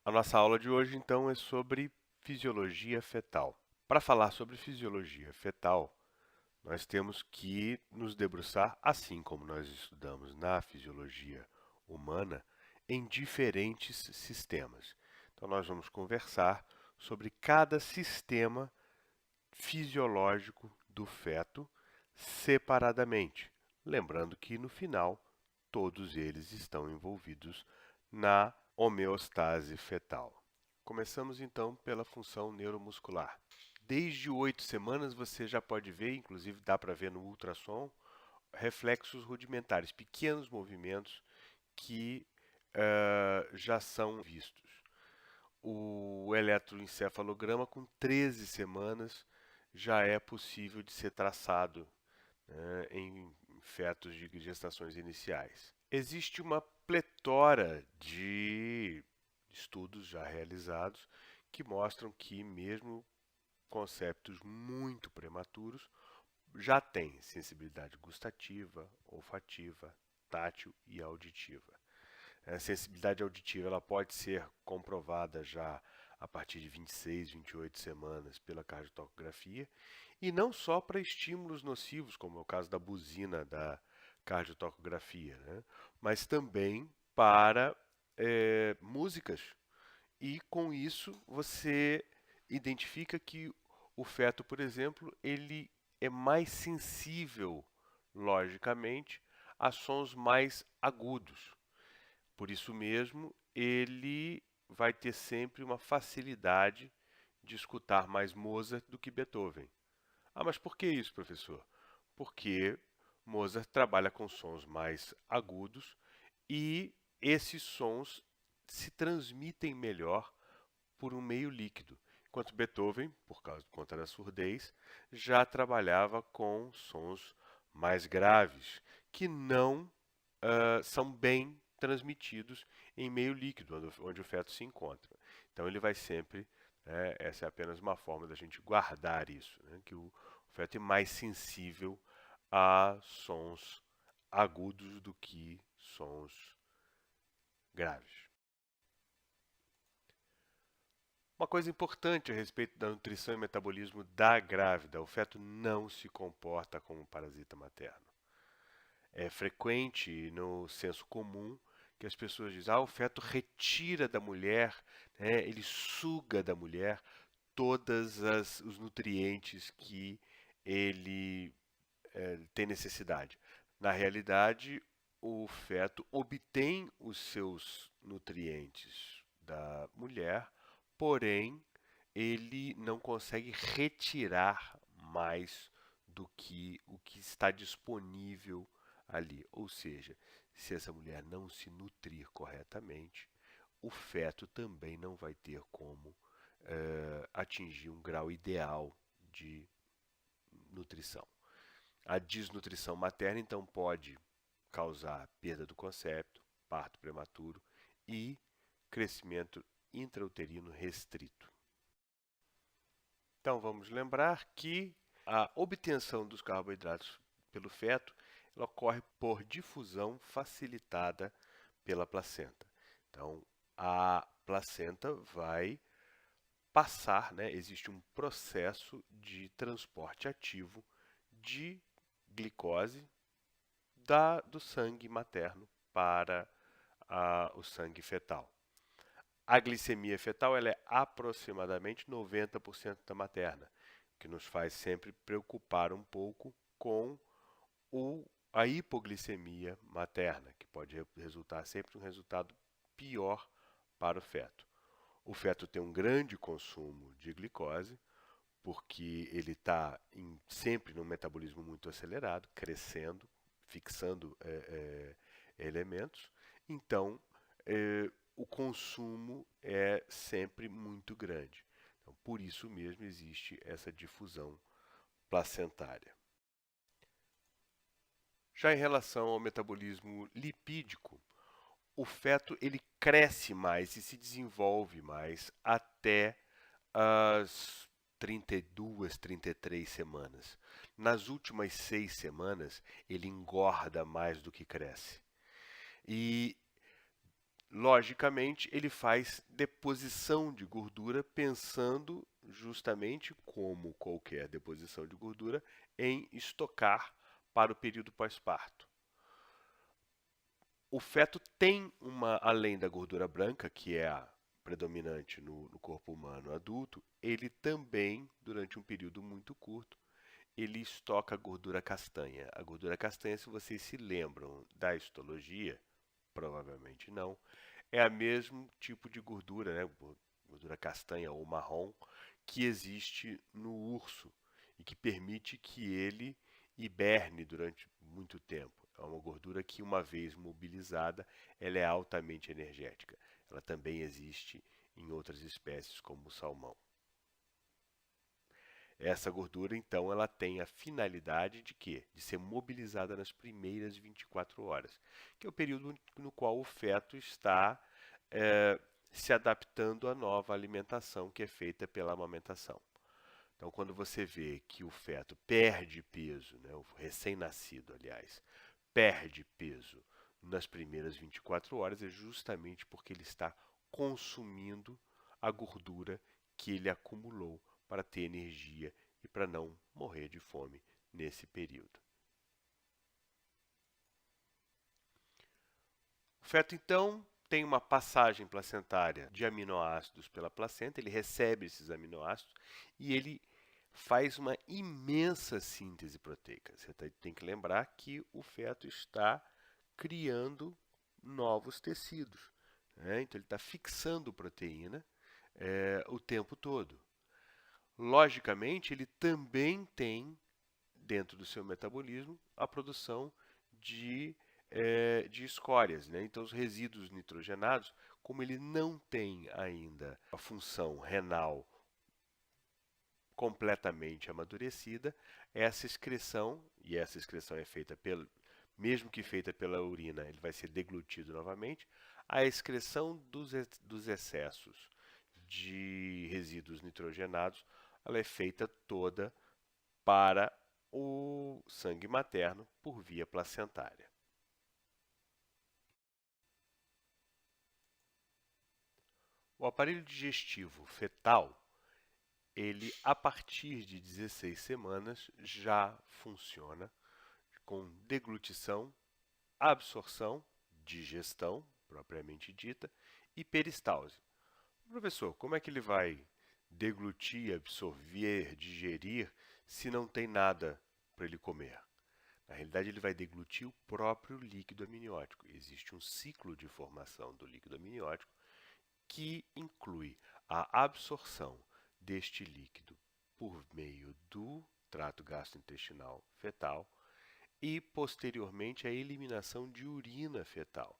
A nossa aula de hoje, então, é sobre fisiologia fetal. Para falar sobre fisiologia fetal, nós temos que nos debruçar, assim como nós estudamos na fisiologia humana, em diferentes sistemas. Então, nós vamos conversar sobre cada sistema fisiológico do feto separadamente. Lembrando que, no final, todos eles estão envolvidos na homeostase fetal. Começamos então pela função neuromuscular. Desde 8 semanas você já pode ver, inclusive dá para ver no ultrassom, reflexos rudimentares, pequenos movimentos que já são vistos. O eletroencefalograma com 13 semanas já é possível de ser traçado, né, em fetos de gestações iniciais. Existe uma pletora de estudos já realizados que mostram que mesmo conceptos muito prematuros já têm sensibilidade gustativa, olfativa, tátil e auditiva. A sensibilidade auditiva ela pode ser comprovada já a partir de 26, 28 semanas pela cardiotocografia, e não só para estímulos nocivos, como é o caso da buzina da cardiotocografia, né? Mas também para músicas. E com isso você identifica que o feto, por exemplo, ele é mais sensível, logicamente, a sons mais agudos. Por isso mesmo, ele vai ter sempre uma facilidade de escutar mais Mozart do que Beethoven. Ah, mas por que isso, professor? Porque Mozart trabalha com sons mais agudos e esses sons se transmitem melhor por um meio líquido, enquanto Beethoven, por conta da surdez, já trabalhava com sons mais graves, que não são bem transmitidos em meio líquido, onde o feto se encontra. Então ele vai sempre, né, essa é apenas uma forma da gente guardar isso, né, que o feto é mais sensível a sons agudos do que sons graves. Uma coisa importante a respeito da nutrição e metabolismo da grávida: o feto não se comporta como um parasita materno. É frequente no senso comum que as pessoas dizem: o feto retira da mulher, né, ele suga da mulher todos os nutrientes que ele tem necessidade. Na realidade, o feto obtém os seus nutrientes da mulher, porém, ele não consegue retirar mais do que o que está disponível ali. Ou seja, se essa mulher não se nutrir corretamente, o feto também não vai ter como atingir um grau ideal de nutrição. A desnutrição materna, então, pode causar perda do concepto, parto prematuro e crescimento intrauterino restrito. Então, vamos lembrar que a obtenção dos carboidratos pelo feto ela ocorre por difusão facilitada pela placenta. Então, a placenta vai passar, né, existe um processo de transporte ativo de glicose do sangue materno para o sangue fetal. A glicemia fetal ela é aproximadamente 90% da materna, o que nos faz sempre preocupar um pouco com a hipoglicemia materna, que pode resultar sempre um resultado pior para o feto. O feto tem um grande consumo de glicose, porque ele está sempre num metabolismo muito acelerado, crescendo, fixando elementos. Então, o consumo é sempre muito grande. Então, por isso mesmo existe essa difusão placentária. Já em relação ao metabolismo lipídico, o feto ele cresce mais e se desenvolve mais até as 32, 33 semanas. Nas últimas 6 semanas, ele engorda mais do que cresce. E logicamente, ele faz deposição de gordura pensando justamente, como qualquer deposição de gordura, em estocar para o período pós-parto. O feto tem além da gordura branca, que é a predominante no corpo humano adulto, ele também, durante um período muito curto, ele estoca a gordura castanha. A gordura castanha, se vocês se lembram da histologia, provavelmente não, é o mesmo tipo de gordura, né? Gordura castanha ou marrom, que existe no urso e que permite que ele hiberne durante muito tempo. É uma gordura que, uma vez mobilizada, ela é altamente energética. Ela também existe em outras espécies, como o salmão. Essa gordura, então, ela tem a finalidade de quê? De ser mobilizada nas primeiras 24 horas, que é o período no qual o feto está se adaptando à nova alimentação que é feita pela amamentação. Então, quando você vê que o feto perde peso, né, o recém-nascido, aliás, perde peso nas primeiras 24 horas, é justamente porque ele está consumindo a gordura que ele acumulou para ter energia e para não morrer de fome nesse período. O feto, então, tem uma passagem placentária de aminoácidos pela placenta, ele recebe esses aminoácidos e ele faz uma imensa síntese proteica. Você tem que lembrar que o feto está criando novos tecidos, né? Então, ele está fixando proteína o tempo todo. Logicamente, ele também tem, dentro do seu metabolismo, a produção de escórias, né? Então, os resíduos nitrogenados, como ele não tem ainda a função renal completamente amadurecida, essa excreção, e essa excreção é feita mesmo que feita pela urina, ele vai ser deglutido novamente, a excreção dos excessos de resíduos nitrogenados, ela é feita toda para o sangue materno por via placentária. O aparelho digestivo fetal, ele a partir de 16 semanas já funciona com deglutição, absorção, digestão propriamente dita e peristalse. Professor, como é que ele vai deglutir, absorver, digerir se não tem nada para ele comer? Na realidade, ele vai deglutir o próprio líquido amniótico. Existe um ciclo de formação do líquido amniótico que inclui a absorção deste líquido por meio do trato gastrointestinal fetal e, posteriormente, a eliminação de urina fetal.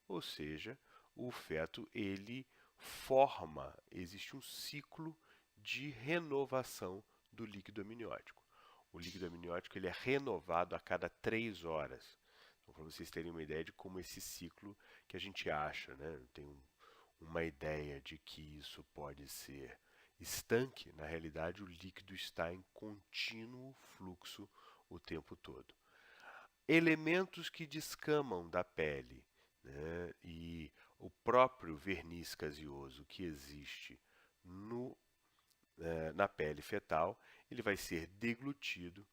Ou seja, o feto ele existe um ciclo de renovação do líquido amniótico. O líquido amniótico ele é renovado a cada 3 horas. Então, para vocês terem uma ideia de como esse ciclo que a gente acha, né, tem uma ideia de que isso pode ser estanque, na realidade o líquido está em contínuo fluxo o tempo todo. Elementos que descamam da pele, né, e o próprio verniz caseoso que existe na pele fetal, ele vai ser deglutido,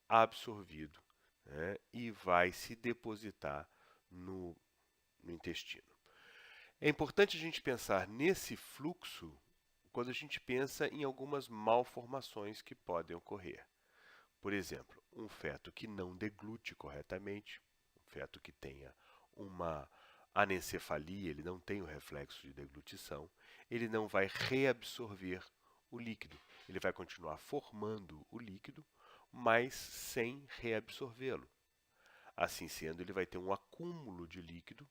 absorvido, né, e vai se depositar no intestino. É importante a gente pensar nesse fluxo quando a gente pensa em algumas malformações que podem ocorrer. Por exemplo, um feto que não deglute corretamente, um feto que tenha uma anencefalia, ele não tem o reflexo de deglutição, ele não vai reabsorver o líquido. Ele vai continuar formando o líquido, mas sem reabsorvê-lo. Assim sendo, ele vai ter um acúmulo de líquido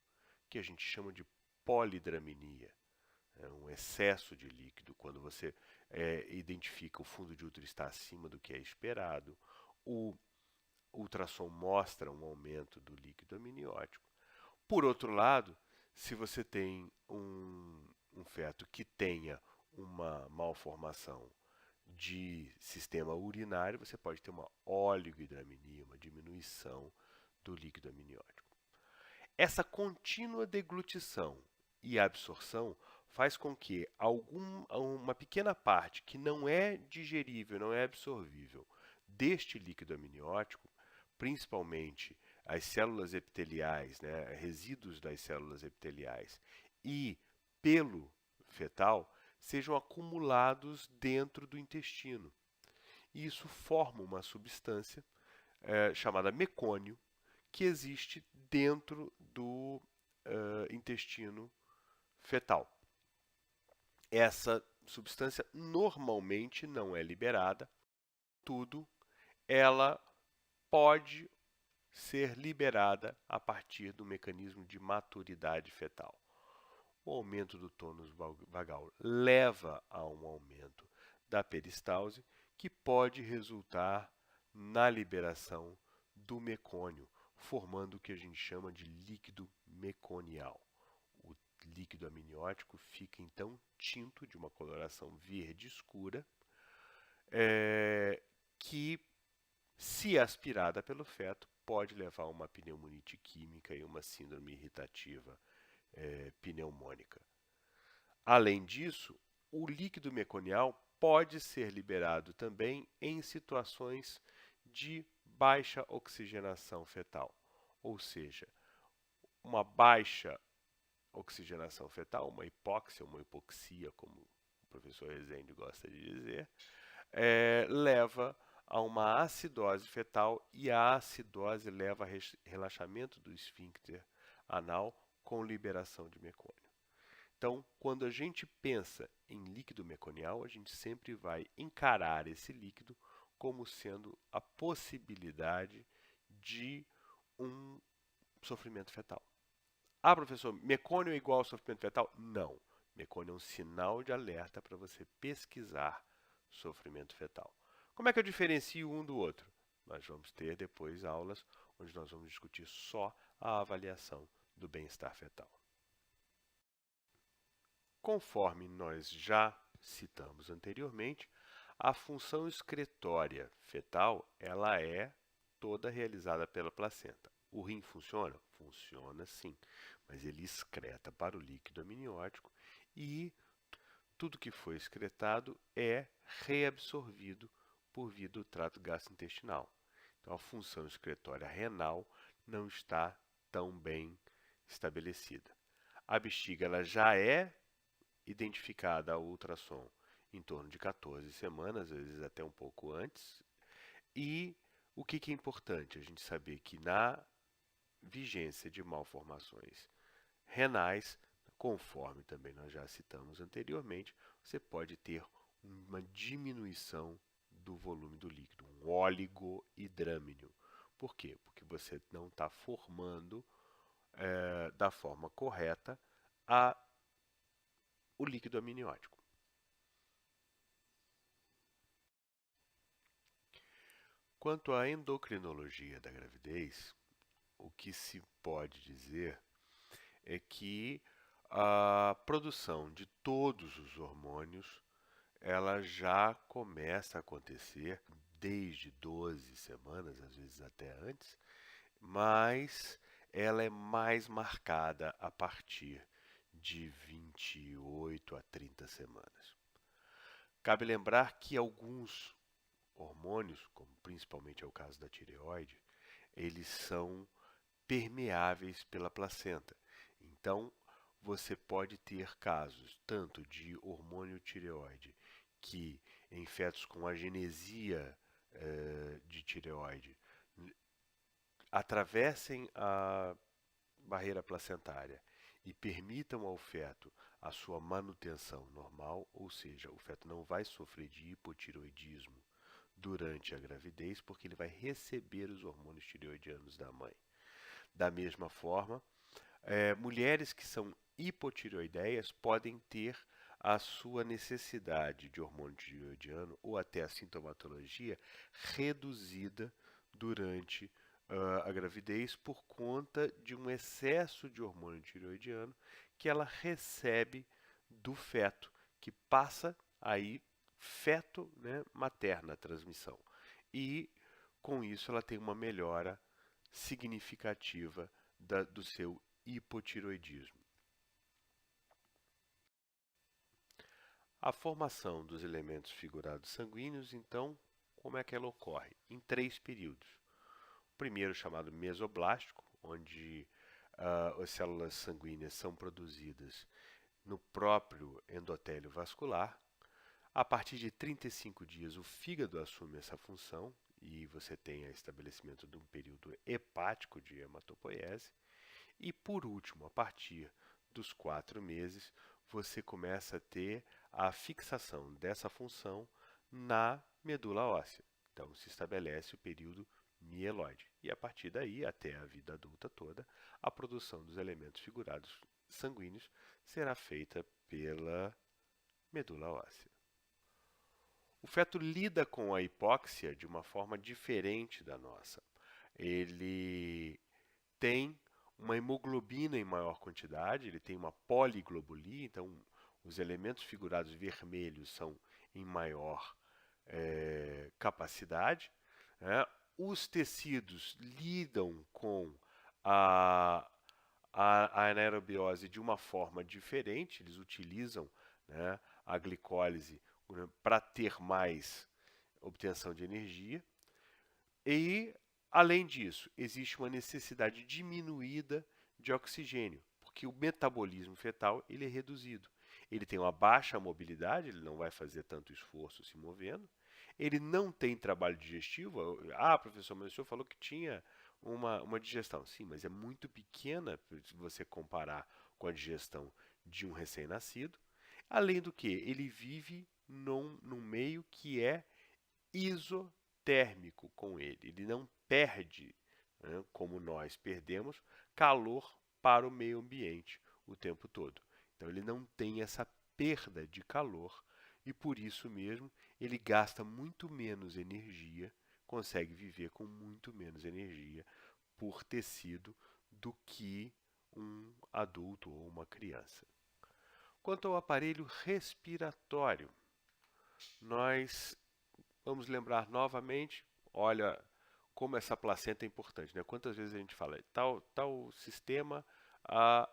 que a gente chama de polidramnia. É um excesso de líquido, quando você identifica o fundo de útero está acima do que é esperado, o ultrassom mostra um aumento do líquido amniótico. Por outro lado, se você tem um feto que tenha uma malformação de sistema urinário, você pode ter uma oligohidramnia, uma diminuição do líquido amniótico. Essa contínua deglutição e absorção faz com que uma pequena parte que não é digerível, não é absorvível deste líquido amniótico, principalmente as células epiteliais, né, resíduos das células epiteliais e pelo fetal, sejam acumulados dentro do intestino. E isso forma uma substância chamada mecônio, que existe dentro do intestino fetal. Essa substância normalmente não é liberada, tudo ela pode ser liberada a partir do mecanismo de maturidade fetal. O aumento do tônus vagal leva a um aumento da peristalse, que pode resultar na liberação do mecônio, formando o que a gente chama de líquido meconial. O líquido amniótico fica então tinto, de uma coloração verde escura, que, se aspirada pelo feto, pode levar a uma pneumonite química e uma síndrome irritativa pneumônica. Além disso, o líquido meconial pode ser liberado também em situações de baixa oxigenação fetal, ou seja, uma baixa oxigenação fetal, uma hipóxia, uma hipoxia, como o professor Rezende gosta de dizer, leva a uma acidose fetal, e a acidose leva a relaxamento do esfíncter anal com liberação de mecônio. Então, quando a gente pensa em líquido meconial, a gente sempre vai encarar esse líquido como sendo a possibilidade de um sofrimento fetal. Ah, professor, mecônio é igual ao sofrimento fetal? Não. Mecônio é um sinal de alerta para você pesquisar sofrimento fetal. Como é que eu diferencio um do outro? Nós vamos ter depois aulas onde nós vamos discutir só a avaliação do bem-estar fetal. Conforme nós já citamos anteriormente, a função excretória fetal ela é toda realizada pela placenta. O rim funciona? Funciona sim, mas ele excreta para o líquido amniótico e tudo que foi excretado é reabsorvido por via do trato gastrointestinal. Então, a função excretória renal não está tão bem estabelecida. A bexiga ela já é identificada a ultrassom em torno de 14 semanas, às vezes até um pouco antes. E o que é importante? A gente saber que na vigência de malformações renais, conforme também nós já citamos anteriormente, você pode ter uma diminuição do volume do líquido, um oligohidrâmino. Por quê? Porque você não está formando da forma correta o líquido amniótico. Quanto à endocrinologia da gravidez, o que se pode dizer é que a produção de todos os hormônios ela já começa a acontecer desde 12 semanas, às vezes até antes, mas ela é mais marcada a partir de 28 a 30 semanas. Cabe lembrar que alguns hormônios, como principalmente é o caso da tireoide, eles são permeáveis pela placenta. Então, você pode ter casos tanto de hormônio tireoide que em fetos com agenesia de tireoide atravessem a barreira placentária e permitam ao feto a sua manutenção normal, ou seja, o feto não vai sofrer de hipotireoidismo durante a gravidez, porque ele vai receber os hormônios tireoidianos da mãe. Da mesma forma, mulheres que são hipotireoideias podem ter a sua necessidade de hormônio tireoidiano ou até a sintomatologia reduzida durante a gravidez por conta de um excesso de hormônio tireoidiano que ela recebe do feto, que passa aí feto, né, materna a transmissão. E com isso ela tem uma melhora significativa do seu hipotireoidismo. A formação dos elementos figurados sanguíneos, então, como é que ela ocorre? Em 3 períodos. O primeiro, chamado mesoblástico, onde as células sanguíneas são produzidas no próprio endotélio vascular. A partir de 35 dias, o fígado assume essa função e você tem o estabelecimento de um período hepático de hematopoiese. E, por último, a partir dos 4 meses, você começa a ter a fixação dessa função na medula óssea. Então, se estabelece o período mieloide. E, a partir daí, até a vida adulta toda, a produção dos elementos figurados sanguíneos será feita pela medula óssea. O feto lida com a hipóxia de uma forma diferente da nossa. Ele tem uma hemoglobina em maior quantidade, ele tem uma poliglobulia, então os elementos figurados vermelhos são em maior capacidade. Né? Os tecidos lidam com a, a anaerobiose de uma forma diferente, eles utilizam, né, a glicólise para ter mais obtenção de energia. E, além disso, existe uma necessidade diminuída de oxigênio, porque o metabolismo fetal ele é reduzido. Ele tem uma baixa mobilidade, ele não vai fazer tanto esforço se movendo. Ele não tem trabalho digestivo. Ah, professor, mas o senhor falou que tinha uma digestão. Sim, mas é muito pequena se você comparar com a digestão de um recém-nascido. Além do que, ele vive num meio que é isotérmico com ele. Ele não perde, né, como nós perdemos, calor para o meio ambiente o tempo todo. Então, ele não tem essa perda de calor e, por isso mesmo, ele gasta muito menos energia, consegue viver com muito menos energia por tecido do que um adulto ou uma criança. Quanto ao aparelho respiratório, nós vamos lembrar novamente, olha como essa placenta é importante, né? Quantas vezes a gente fala, tal sistema, a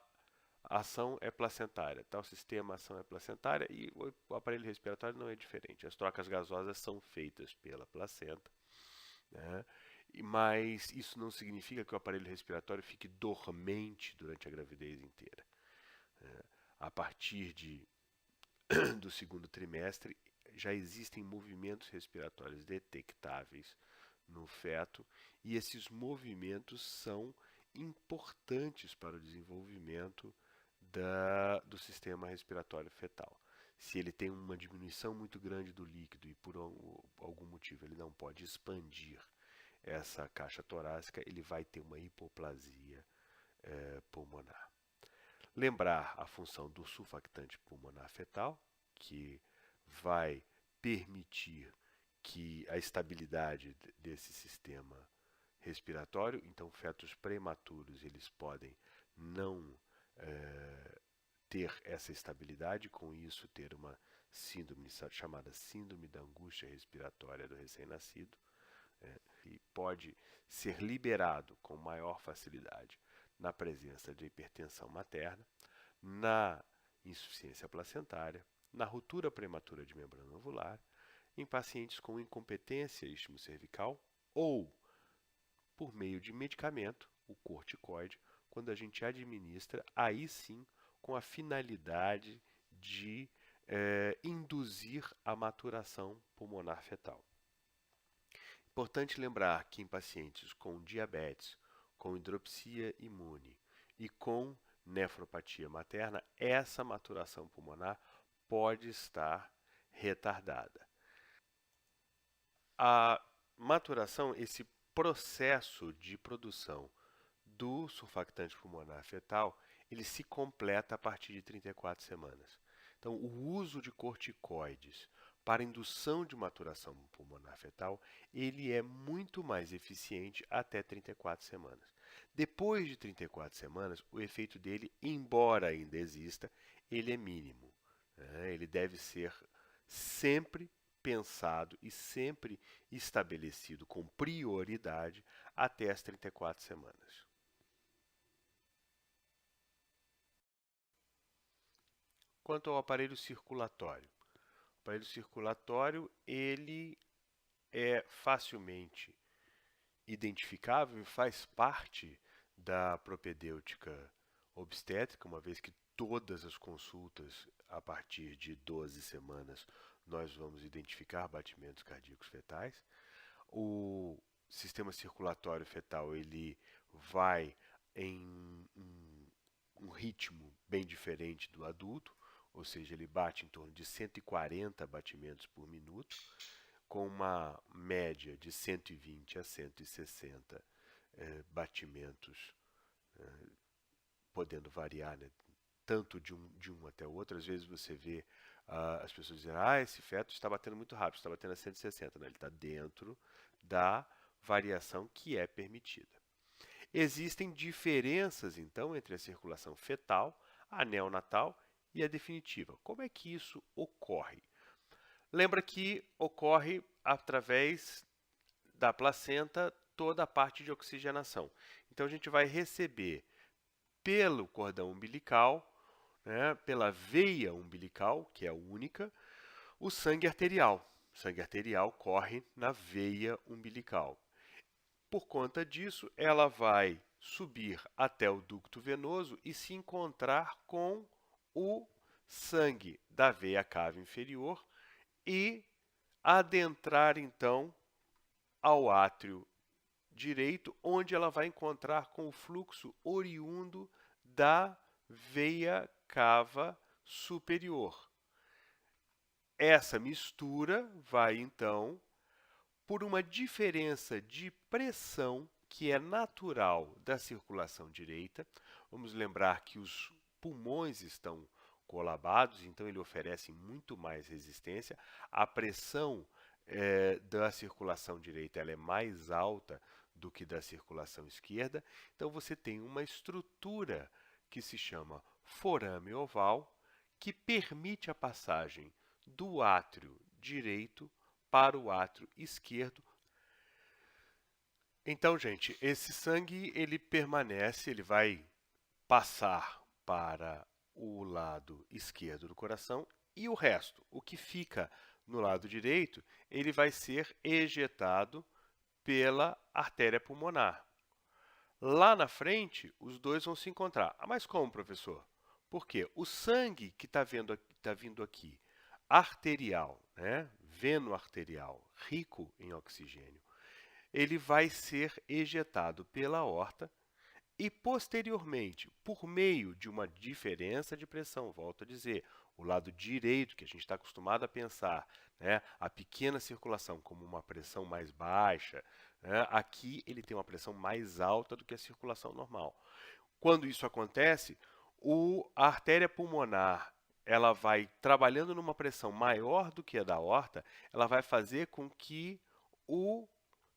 ação é placentária, tal sistema, a ação é placentária, e o aparelho respiratório não é diferente. As trocas gasosas são feitas pela placenta, né? Mas isso não significa que o aparelho respiratório fique dormente durante a gravidez inteira. Né? A partir do segundo trimestre, já existem movimentos respiratórios detectáveis no feto e esses movimentos são importantes para o desenvolvimento do sistema respiratório fetal. Se ele tem uma diminuição muito grande do líquido e por algum motivo ele não pode expandir essa caixa torácica, ele vai ter uma hipoplasia pulmonar. Lembrar a função do surfactante pulmonar fetal, que vai permitir que a estabilidade desse sistema respiratório, então fetos prematuros eles podem não ter essa estabilidade, com isso ter uma síndrome chamada síndrome da angústia respiratória do recém-nascido, e pode ser liberado com maior facilidade na presença de hipertensão materna, na insuficiência placentária, na ruptura prematura de membrana ovular, em pacientes com incompetência istmo-cervical ou por meio de medicamento, o corticoide, quando a gente administra, aí sim, com a finalidade de induzir a maturação pulmonar fetal. Importante lembrar que em pacientes com diabetes, com hidropsia imune e com nefropatia materna, essa maturação pulmonar pode estar retardada. A maturação, esse processo de produção do surfactante pulmonar fetal, ele se completa a partir de 34 semanas. Então, o uso de corticoides para indução de maturação pulmonar fetal, ele é muito mais eficiente até 34 semanas. Depois de 34 semanas, o efeito dele, embora ainda exista, ele é mínimo. Né? Ele deve ser sempre pensado e sempre estabelecido com prioridade até as 34 semanas. Quanto ao aparelho circulatório, aparelho circulatório ele é facilmente identificável e faz parte da propedêutica obstétrica, uma vez que todas as consultas a partir de 12 semanas nós vamos identificar batimentos cardíacos fetais. O sistema circulatório fetal ele vai em um ritmo bem diferente do adulto, ou seja, ele bate em torno de 140 batimentos por minuto, com uma média de 120 a 160 batimentos, podendo variar, né, tanto de um até o outro. Às vezes você vê as pessoas dizendo, esse feto está batendo muito rápido, está batendo a 160. Não, ele está dentro da variação que é permitida. Existem diferenças, então, entre a circulação fetal, a neonatal e a definitiva. Como é que isso ocorre? Lembra que ocorre através da placenta toda a parte de oxigenação. Então, a gente vai receber pelo cordão umbilical, né, pela veia umbilical, que é a única, o sangue arterial. O sangue arterial corre na veia umbilical. Por conta disso, ela vai subir até o ducto venoso e se encontrar com o sangue da veia cava inferior e adentrar, então, ao átrio direito, onde ela vai encontrar com o fluxo oriundo da veia cava superior. Essa mistura vai, então, por uma diferença de pressão que é natural da circulação direita. Vamos lembrar que os pulmões estão colabados, então ele oferece muito mais resistência. A pressão da circulação direita ela é mais alta do que da circulação esquerda. Então você tem uma estrutura que se chama forame oval, que permite a passagem do átrio direito para o átrio esquerdo. Então, gente, esse sangue ele permanece, ele vai passar para o lado esquerdo do coração e o resto, o que fica no lado direito, ele vai ser ejetado pela artéria pulmonar. Lá na frente, os dois vão se encontrar. Mas como, professor? Porque o sangue que está vindo aqui, arterial, né? Veno-arterial, rico em oxigênio, ele vai ser ejetado pela aorta e, posteriormente, por meio de uma diferença de pressão, volto a dizer, o lado direito, que a gente está acostumado a pensar, né, a pequena circulação como uma pressão mais baixa, né, aqui ele tem uma pressão mais alta do que a circulação normal. Quando isso acontece, a artéria pulmonar ela vai trabalhando numa pressão maior do que a da aorta, ela vai fazer com que o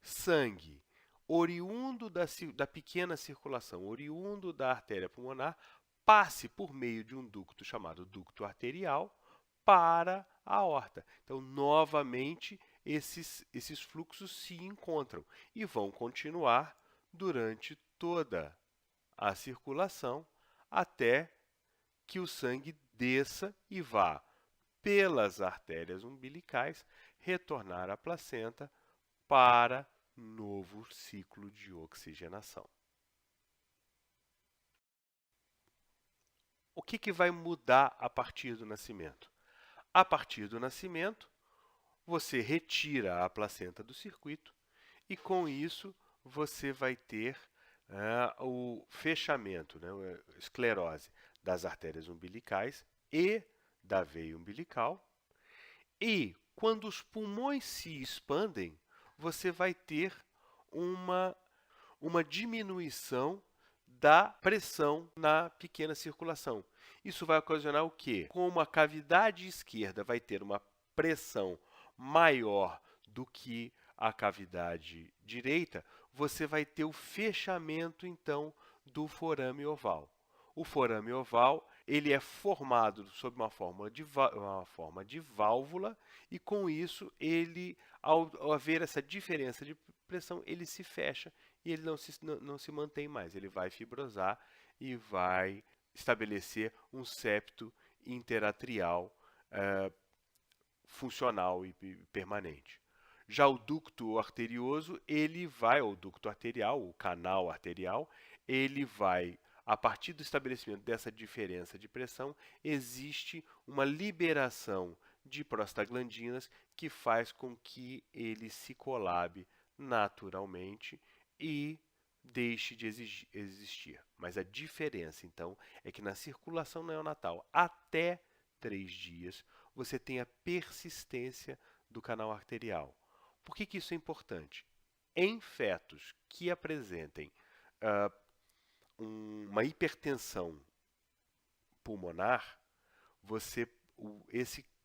sangue oriundo da pequena circulação, oriundo da artéria pulmonar, passe por meio de um ducto chamado ducto arterial para a aorta. Então, novamente, esses fluxos se encontram e vão continuar durante toda a circulação até que o sangue desça e vá pelas artérias umbilicais retornar à placenta para novo ciclo de oxigenação. O que vai mudar a partir do nascimento? A partir do nascimento, você retira a placenta do circuito e, com isso, você vai ter o fechamento, né, a esclerose das artérias umbilicais e da veia umbilical. E, quando os pulmões se expandem, você vai ter uma diminuição da pressão na pequena circulação. Isso vai ocasionar o quê? Como a cavidade esquerda vai ter uma pressão maior do que a cavidade direita, você vai ter o fechamento, então, do forame oval. O forame oval ele é formado sob uma forma de válvula e, com isso, ao haver essa diferença de pressão, ele se fecha e ele não se mantém mais. Ele vai fibrosar e vai estabelecer um septo interatrial funcional e permanente. Já o ducto arterioso, o ducto arterial, o canal arterial, ele vai, a partir do estabelecimento dessa diferença de pressão, existe uma liberação de prostaglandinas que faz com que ele se colabe naturalmente e deixe de existir. Mas a diferença, então, é que na circulação neonatal, até 3 dias, você tem a persistência do canal arterial. Por que isso é importante? Em fetos que apresentem uma hipertensão pulmonar,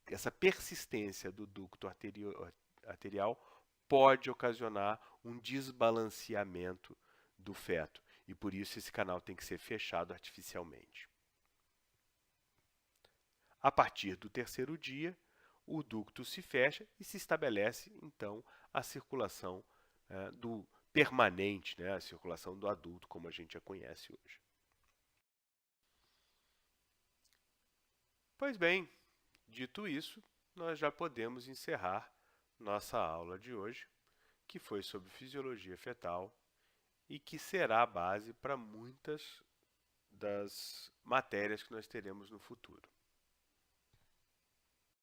essa persistência do ducto arterial pode ocasionar um desbalanceamento do feto e por isso esse canal tem que ser fechado artificialmente. A partir do 3º dia, o ducto se fecha e se estabelece, então, a circulação do permanente, a circulação do adulto, como a gente a conhece hoje. Pois bem, dito isso, nós já podemos encerrar nossa aula de hoje, que foi sobre fisiologia fetal e que será a base para muitas das matérias que nós teremos no futuro.